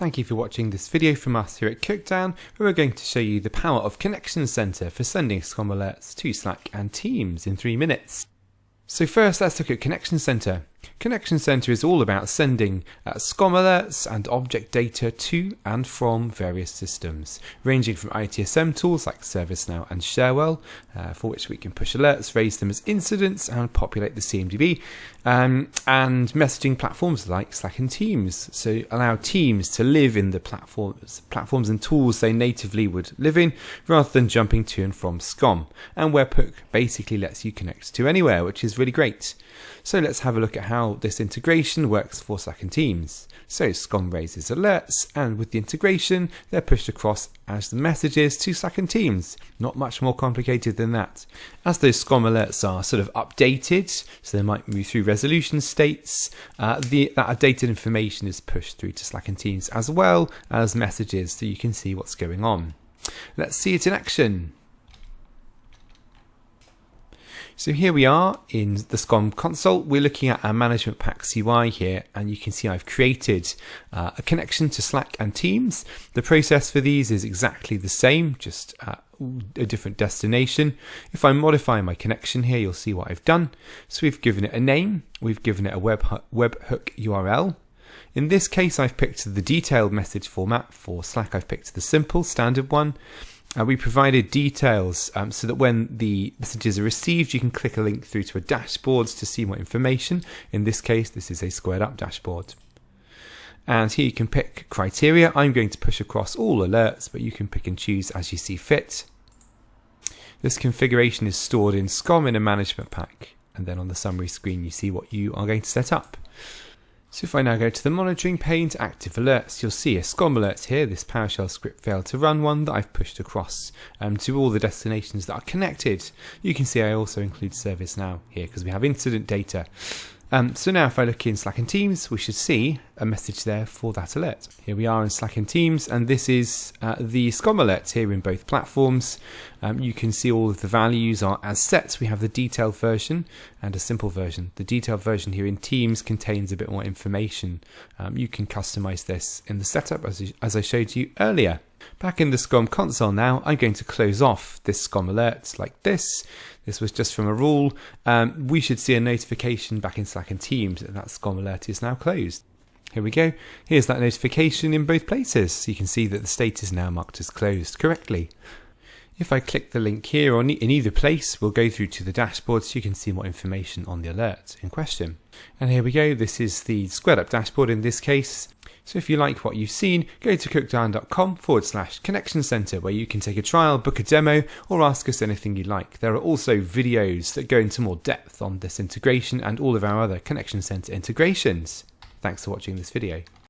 Thank you for watching this video from us here at Cookdown, where we're going to show you the power of Connection Center for sending SCOM alerts to Slack and Teams in 3 minutes. So first, let's look at Connection Center. Connection Center is all about sending SCOM alerts and object data to and from various systems, ranging from ITSM tools like ServiceNow and Sharewell, for which we can push alerts, raise them as incidents, and populate the CMDB, and messaging platforms like Slack and Teams, so allow teams to live in the platforms and tools they natively would live in, rather than jumping to and from SCOM, and Webhook basically lets you connect to anywhere, which is really great. So let's have a look at how this integration works for Slack and Teams. So SCOM raises alerts, and with the integration, they're pushed across as the messages to Slack and Teams. Not much more complicated than that. As those SCOM alerts are sort of updated, so they might move through resolution states, that updated information is pushed through to Slack and Teams as well as messages, so you can see what's going on. Let's see it in action. So here we are in the SCOM console. We're looking at our management pack CY here, and you can see I've created a connection to Slack and Teams. The process for these is exactly the same, just a different destination. If I modify my connection here, you'll see what I've done. So we've given it a name, we've given it a webhook URL. In this case, I've picked the detailed message format. For Slack, I've picked the simple standard one. We provided details so that when the messages are received, you can click a link through to a dashboard to see more information. In this case, this is a squared up dashboard. And here you can pick criteria. I'm going to push across all alerts, but you can pick and choose as you see fit. This configuration is stored in SCOM in a management pack. And then on the summary screen, you see what you are going to set up. So if I now go to the monitoring pane to active alerts, you'll see a SCOM alert here, this PowerShell script failed to run one that I've pushed across to all the destinations that are connected. You can see I also include ServiceNow here because we have incident data. So now if I look in Slack and Teams, we should see a message there for that alert. Here we are in Slack and Teams, and this is the SCOM alerts here in both platforms. You can see all of the values are as set. We have the detailed version and a simple version. The detailed version here in Teams contains a bit more information. You can customize this in the setup as I showed you earlier. Back in the SCOM console now, I'm going to close off this SCOM alert like this. This was just from a rule. We should see a notification back in Slack and Teams that SCOM alert is now closed. Here we go. Here's that notification in both places. So you can see that the state is now marked as closed correctly. If I click the link here or in either place, we'll go through to the dashboard so you can see more information on the alert in question. And here we go. This is the squared up dashboard in this case. So if you like what you've seen, go to cookdown.com/connection center, where you can take a trial, book a demo, or ask us anything you like. There are also videos that go into more depth on this integration and all of our other connection center integrations. Thanks for watching this video.